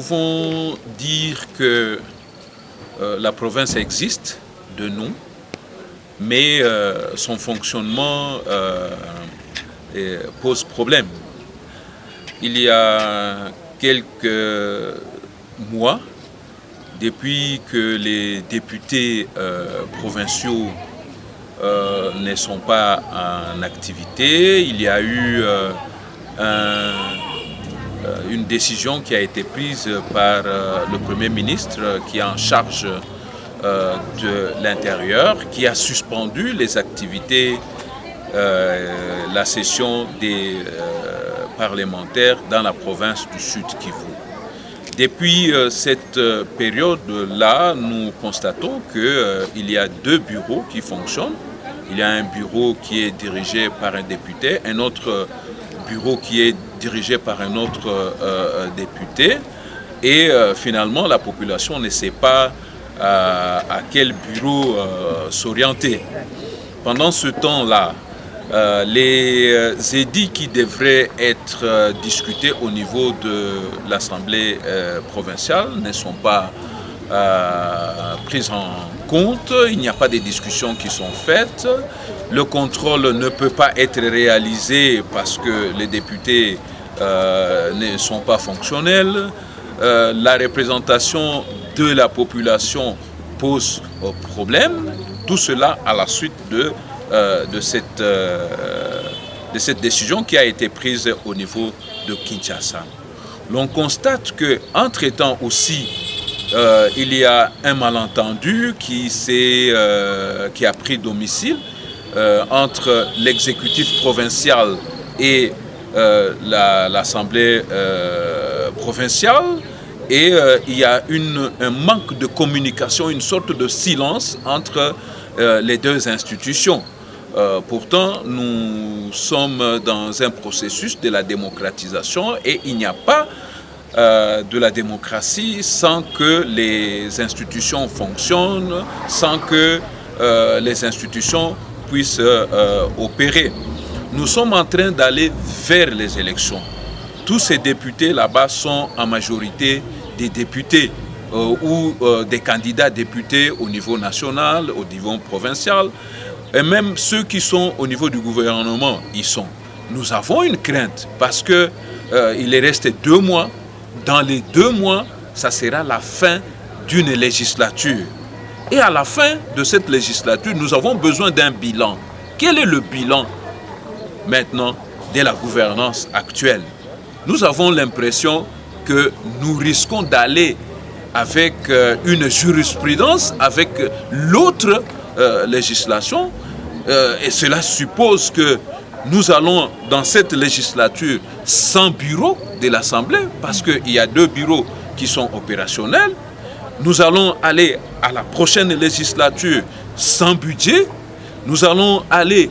pouvons dire que la province existe de nous, mais son fonctionnement pose problème. Il y a quelques mois, depuis que les députés provinciaux ne sont pas en activité, il y a eu une décision qui a été prise par le Premier ministre qui est en charge de l'Intérieur, qui a suspendu les activités, la session des parlementaires dans la province du Sud Kivu. Depuis cette période-là, nous constatons qu'il y a deux bureaux qui fonctionnent. Il y a un bureau qui est dirigé par un député, un autre bureau qui est dirigé par un autre député. Et finalement, la population ne sait pas à quel bureau s'orienter. Pendant ce temps-là, les édits qui devraient être discutés au niveau de l'Assemblée provinciale ne sont pas pris en compte. Il n'y a pas de discussions qui sont faites. Le contrôle ne peut pas être réalisé parce que les députés ne sont pas fonctionnels. La représentation de la population pose problème. Tout cela à la suite de cette décision qui a été prise au niveau de Kinshasa. L'on constate qu'entre-temps aussi, il y a un malentendu qui a pris domicile entre l'exécutif provincial et l'Assemblée provinciale. Et il y a un manque de communication, une sorte de silence entre les deux institutions. Pourtant, nous sommes dans un processus de la démocratisation et il n'y a pas de la démocratie sans que les institutions fonctionnent, sans que les institutions puissent opérer. Nous sommes en train d'aller vers les élections. Tous ces députés là-bas sont en majorité des députés ou des candidats députés au niveau national, au niveau provincial. Et même ceux qui sont au niveau du gouvernement, y sont. Nous avons une crainte parce qu'il reste 2 mois. Dans les 2 mois, ça sera la fin d'une législature. Et à la fin de cette législature, nous avons besoin d'un bilan. Quel est le bilan maintenant de la gouvernance actuelle? Nous avons l'impression que nous risquons d'aller avec une jurisprudence, avec l'autre législation, et cela suppose que nous allons dans cette législature sans bureau de l'Assemblée, parce qu'il y a 2 bureaux qui sont opérationnels. Nous allons aller à la prochaine législature sans budget. Nous allons aller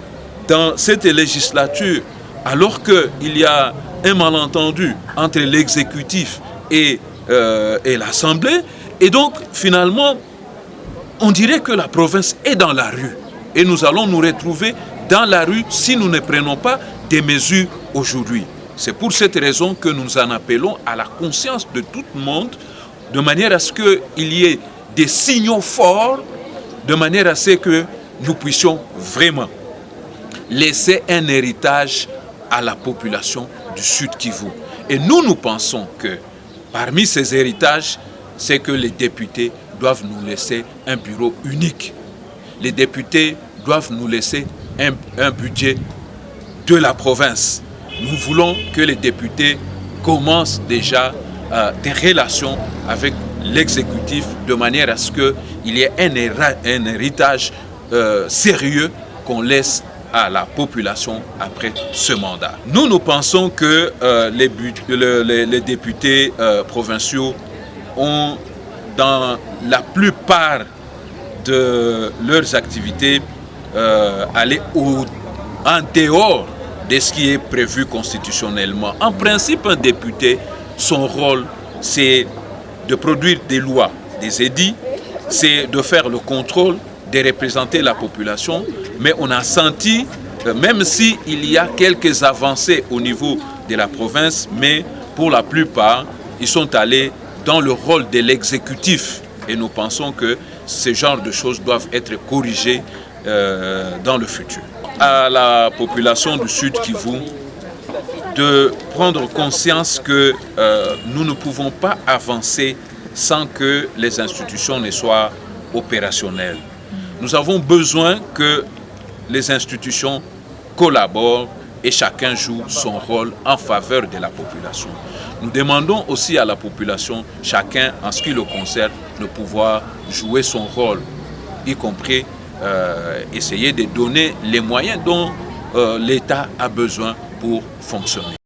dans cette législature alors qu'il y a un malentendu entre l'exécutif et l'Assemblée. Et donc, finalement, on dirait que la province est dans la rue. Et nous allons nous retrouver dans la rue si nous ne prenons pas des mesures aujourd'hui. C'est pour cette raison que nous en appelons à la conscience de tout le monde, de manière à ce qu'il y ait des signaux forts, de manière à ce que nous puissions vraiment laisser un héritage à la population du Sud Kivu. Et nous pensons que parmi ces héritages, c'est que les députés doivent nous laisser un bureau unique. Les députés doivent nous laisser un budget de la province. Nous voulons que les députés commencent déjà des relations avec l'exécutif de manière à ce qu'il y ait un héritage sérieux qu'on laisse à la population après ce mandat. Nous pensons que les députés provinciaux ont, dans la plupart de leurs activités, allé en dehors de ce qui est prévu constitutionnellement. En principe, un député, son rôle, c'est de produire des lois, des édits, c'est de faire le contrôle, de représenter la population, mais on a senti, même s'il y a quelques avancées au niveau de la province, mais pour la plupart, ils sont allés dans le rôle de l'exécutif. Et nous pensons que ce genre de choses doivent être corrigées dans le futur. À la population du Sud Kivu de prendre conscience que nous ne pouvons pas avancer sans que les institutions ne soient opérationnelles. Nous avons besoin que les institutions collaborent et chacun joue son rôle en faveur de la population. Nous demandons aussi à la population, chacun en ce qui le concerne, de pouvoir jouer son rôle, y compris essayer de donner les moyens dont l'État a besoin pour fonctionner.